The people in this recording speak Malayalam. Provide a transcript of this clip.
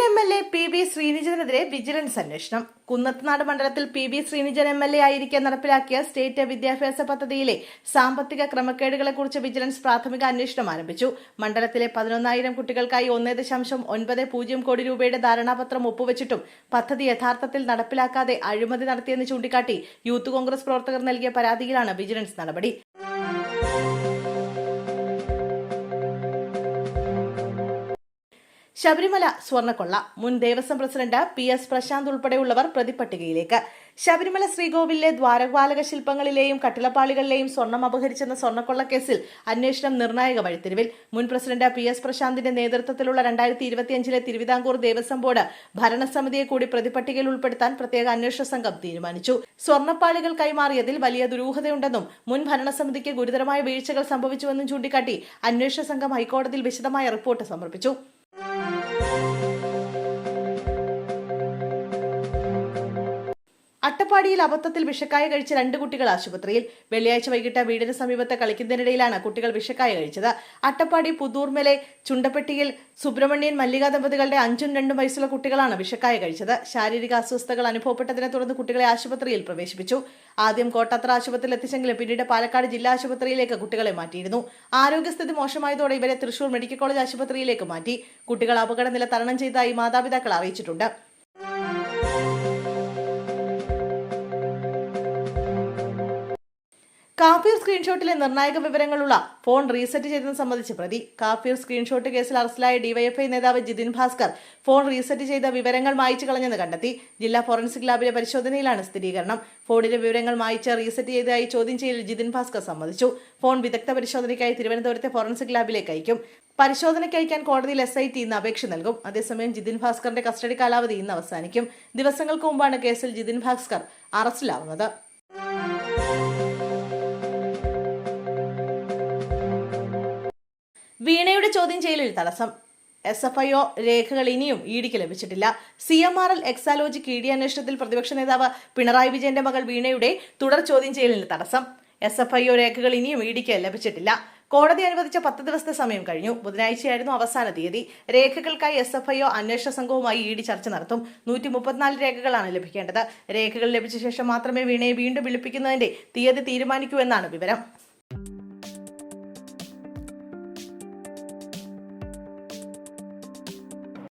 MLA PB ശ്രീനിജനെതിരെ വിജിലൻസ് അന്വേഷണം. കുന്നത്തുനാട് മണ്ഡലത്തിൽ PB ശ്രീനിജൻ MLA ആയിരിക്കെ നടപ്പിലാക്കിയ സ്റ്റേറ്റ് വിദ്യാഭ്യാസ പദ്ധതിയിലെ സാമ്പത്തിക ക്രമക്കേടുകളെക്കുറിച്ച് വിജിലൻസ് പ്രാഥമിക അന്വേഷണം ആരംഭിച്ചു. മണ്ഡലത്തിലെ 11,000 കുട്ടികൾക്കായി 1.90 കോടി രൂപയുടെ ധാരണാപത്രം ഒപ്പുവച്ചിട്ടും പദ്ധതി യഥാർത്ഥത്തിൽ നടപ്പിലാക്കാതെ അഴിമതി നടത്തിയെന്ന് ചൂണ്ടിക്കാട്ടി യൂത്ത് കോൺഗ്രസ് പ്രവർത്തകർ നൽകിയ പരാതിയിലാണ് വിജിലൻസ് നടപടി. ശബരിമല സ്വർണ്ണക്കൊള്ള. മുൻ ദേവസ്വം പ്രസിഡന്റ് PS പ്രശാന്ത് ഉൾപ്പെടെയുള്ളവർ പ്രതിപട്ടികയിലേക്ക്. ശബരിമല ശ്രീകോവിലിലെ ദ്വാരപാലക ശില്പങ്ങളിലെയും കട്ടിളപ്പാളികളിലെയും സ്വർണം അപഹരിച്ചെന്ന സ്വർണ്ണക്കൊള്ള കേസിൽ അന്വേഷണം നിർണായക വഴിത്തിരിവിൽ. മുൻ പ്രസിഡന്റ് PS പ്രശാന്തിന്റെ നേതൃത്വത്തിലുള്ള 2025 തിരുവിതാംകൂർ ദേവസ്വം ബോർഡ് ഭരണസമിതിയെ കൂടി പ്രതിപട്ടികയിൽ ഉൾപ്പെടുത്താൻ പ്രത്യേക അന്വേഷണ സംഘം തീരുമാനിച്ചു. സ്വർണ്ണപ്പാളികൾ കൈമാറിയതിൽ വലിയ ദുരൂഹതയുണ്ടെന്നും മുൻ ഭരണസമിതിക്ക് ഗുരുതരമായ വീഴ്ചകൾ സംഭവിച്ചുവെന്നും ചൂണ്ടിക്കാട്ടി അന്വേഷണ സംഘം ഹൈക്കോടതിയിൽ വിശദമായ റിപ്പോർട്ട് സമർപ്പിച്ചു. അട്ടപ്പാടിയിൽ അബദ്ധത്തിൽ വിഷക്കായ കഴിച്ച 2 കുട്ടികൾ ആശുപത്രിയിൽ. വെള്ളിയാഴ്ച വൈകിട്ട് വീടിന് സമീപത്ത് കളിക്കുന്നതിനിടയിലാണ് കുട്ടികൾ വിഷക്കായ കഴിച്ചത്. അട്ടപ്പാടി പുതൂർമലെ ചുണ്ടപ്പെട്ടിയിൽ സുബ്രഹ്മണ്യൻ മല്ലിക ദമ്പതികളുടെ 5ഉം 2ഉം വയസ്സുള്ള കുട്ടികളാണ് വിഷക്കായ കഴിച്ചത്. ശാരീരിക അസ്വസ്ഥതകൾ അനുഭവപ്പെട്ടതിനെ തുടർന്ന് കുട്ടികളെ ആശുപത്രിയിൽ പ്രവേശിപ്പിച്ചു. ആദ്യം കോട്ടത്തറ ആശുപത്രിയിൽ എത്തിച്ചെങ്കിലും പിന്നീട് പാലക്കാട് ജില്ലാ ആശുപത്രിയിലേക്ക് കുട്ടികളെ മാറ്റിയിരുന്നു. ആരോഗ്യസ്ഥിതി മോശമായതോടെ ഇവരെ തൃശൂർ മെഡിക്കൽ കോളേജ് ആശുപത്രിയിലേക്ക് മാറ്റി. കുട്ടികൾ അപകടനില തരണം ചെയ്തതായി മാതാപിതാക്കൾ അറിയിച്ചിട്ടുണ്ട്. കാഫിർ സ്ക്രീൻഷോട്ടിലെ നിർണായക വിവരങ്ങളുള്ള ഫോൺ റീസെറ്റ് ചെയ്തത് സംബന്ധിച്ച് പ്രതി. കാഫിർ സ്ക്രീൻഷോട്ട് കേസിൽ അറസ്റ്റിലായ DYFI നേതാവ് ജിതിൻ ഭാസ്കർ ഫോൺ റീസെറ്റ് ചെയ്ത വിവരങ്ങൾ മായ്ച്ചു കളഞ്ഞെന്ന് കണ്ടെത്തി. ജില്ലാ ഫോറൻസിക് ലാബിലെ പരിശോധനയിലാണ് സ്ഥിരീകരണം. ഫോണിലെ വിവരങ്ങൾ മായ്ച്ച് റീസെറ്റ് ചെയ്തതായി ചോദ്യം ചെയ്യലിൽ ജിതിൻ ഭാസ്കർ സമ്മതിച്ചു. ഫോൺ വിദഗ്ധ പരിശോധനയ്ക്കായി തിരുവനന്തപുരത്തെ ഫോറൻസിക് ലാബിലേക്ക് അയക്കും. പരിശോധനയ്ക്ക് അയക്കാൻ കോടതിയിൽ SIT ഇന്ന് അപേക്ഷ നൽകും. അതേസമയം ജിതിൻ ഭാസ്കറിന്റെ കസ്റ്റഡി കാലാവധി ഇന്ന് അവസാനിക്കും. ദിവസങ്ങൾക്ക് മുമ്പാണ് കേസിൽ ജിതിൻ ഭാസ്കർ അറസ്റ്റിലാവുന്നത്. വീണയുടെ ചോദ്യം ചെയ്യലിൽ തടസ്സം. SFIO രേഖകൾ ഇനിയും ഇഡിക്ക് ലഭിച്ചിട്ടില്ല. CMRL എക്സാലോജിക് ED അന്വേഷണത്തിൽ പ്രതിപക്ഷ നേതാവ് പിണറായി വിജയന്റെ മകൾ വീണയുടെ തുടർ ചോദ്യം ചെയ്യലിന് തടസ്സം. SFIO രേഖകൾ ഇനിയും ഇഡിക്ക് ലഭിച്ചിട്ടില്ല. കോടതി അനുവദിച്ച 10 ദിവസത്തെ സമയം കഴിഞ്ഞു. ബുധനാഴ്ചയായിരുന്നു അവസാന തീയതി. രേഖകൾക്കായി SFIO അന്വേഷണ സംഘവുമായി ED ചർച്ച നടത്തും. 134 രേഖകളാണ് ലഭിക്കേണ്ടത്. രേഖകൾ ലഭിച്ച ശേഷം മാത്രമേ വീണയെ വീണ്ടും വിളിപ്പിക്കുന്നതിന്റെ തീയതി തീരുമാനിക്കൂ എന്നാണ് വിവരം.